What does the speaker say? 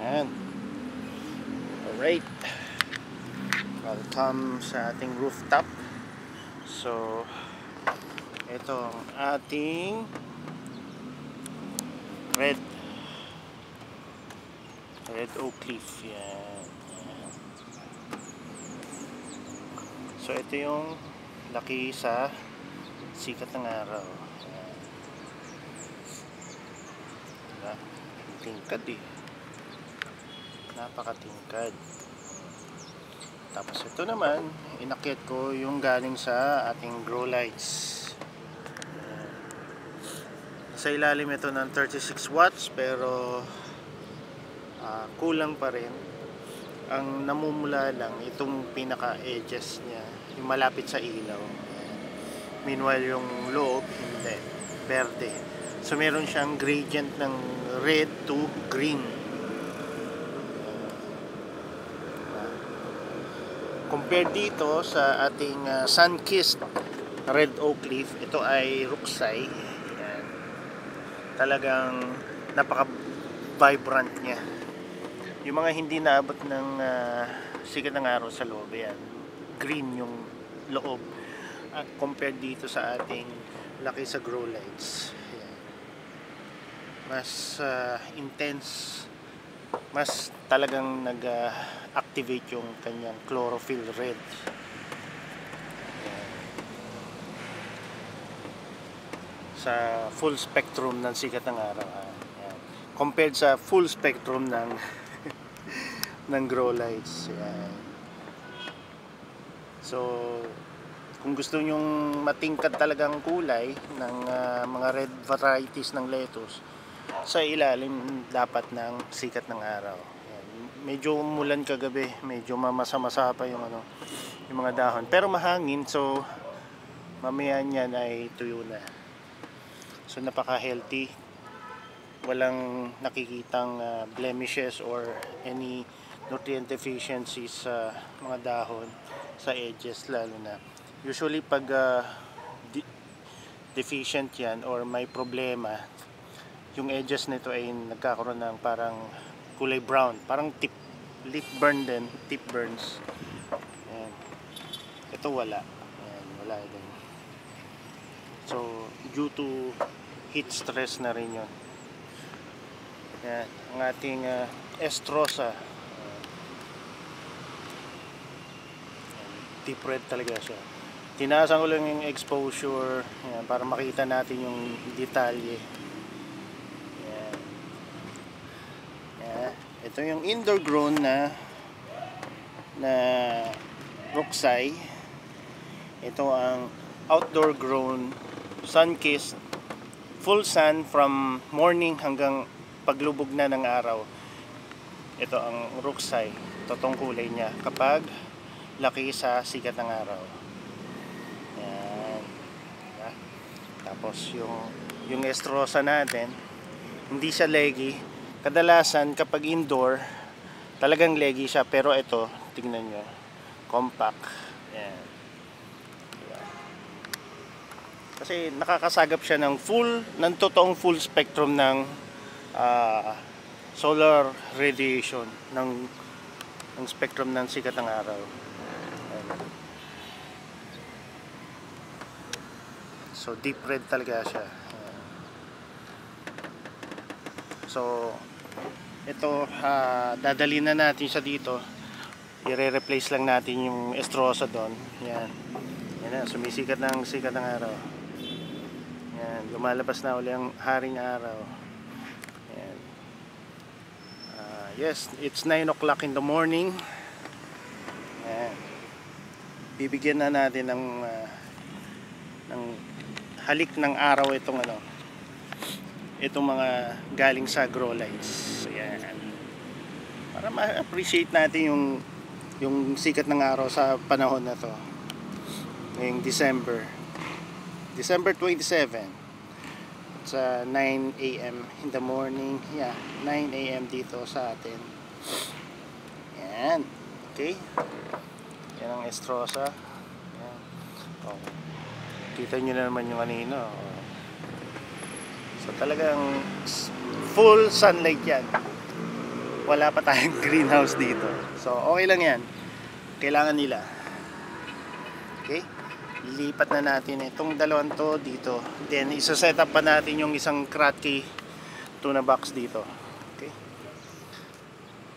Ayan. Alright. Welcome sa ating rooftop. So, ito ang ating red oak leaf. Yan. So, ito yung laki sa sikat ng araw. Yan. Diba? Tingkad eh. Napakatingkad. Tapos ito naman, inakyat ko yung galing sa ating grow lights. Sa ilalim ito ng 36 watts pero kulang pa rin. Ang namumula lang itong pinaka edges niya, yung malapit sa ilaw. Meanwhile yung loob hindi, verde. So meron siyang gradient ng red to green. Compared dito sa ating sun-kissed red oak leaf, ito ay ruksay. Yan. Talagang napaka-vibrant niya. Yung mga hindi naabot ng sikat ng araw sa loob, yan. Green yung loob. At compared dito sa ating laki sa grow lights. Yan. Mas intense, mas talagang nag-activate yung kanyang chlorophyll red. Sa full spectrum ng sikat ng araw. Yan. Compared sa full spectrum ng ng grow lights. Yan. So, kung gusto nyong matingkad talagang kulay ng mga red varieties ng lettuce, sa ilalim dapat ng sikat ng araw. Yan. Medyo umulan kagabi, medyo mamasa-masa pa yung yung mga dahon. Pero mahangin, so mamaya niyan ay tuyo na. So napaka-healthy. Walang nakikitang blemishes or any nutrient deficiencies sa mga dahon, sa edges lalo na. Usually pag deficient yan or may problema, yung edges nito ay nagkakaroon ng parang kulay brown, parang leaf burn din, tip burns. Ayan. Ito wala. Ayan, wala din. So, due to heat stress na rin yun. Ayan, ang ating estrosa. Deep red talaga siya. Tinaasan ko lang yung exposure, ayan, para makita natin yung detalye. Ito yung indoor grown na ruksay. Ito ang outdoor grown sun-kissed, full sun from morning hanggang paglubog na ng araw. Ito ang ruksay. Totong kulay niya kapag laki sa sikat ng araw. Yan. Diba? Tapos yung estrosa natin, hindi siya leggy. Kadalasan kapag indoor, talagang leggy siya, pero ito, tingnan nyo, compact. Yan. Diba? Kasi nakakasagap siya ng totoong full spectrum ng solar radiation, ng spectrum ng sikat ng araw. Yan. So deep red talaga siya. Yan. So ito, dadalhin na natin siya dito. I-replace lang natin yung estrosa doon. Yan. Yan na, sumisikat ng sikat ng araw. Yan, lumalabas na uli ang haring araw. Yan. Yes, it's 9 o'clock in the morning. Yan. Bibigyan na natin ng halik ng araw itong itong mga galing sa grow lights. Ayan. Para ma-appreciate natin yung sikat ng araw sa panahon na to. Ngayong December 27. It's 9 AM in the morning. Yeah, 9 AM dito sa atin. Ayan. Okay. Yan ang estrosa. Ayan. Oh. Kita nyo na naman yung kanino. So talagang full sunlight yan. wala pa tayong greenhouse dito. So okay lang yan, kailangan nila. Okay, lipat na natin itong dalawang to dito, then isa-set up pa natin yung isang Kratky tuna box dito.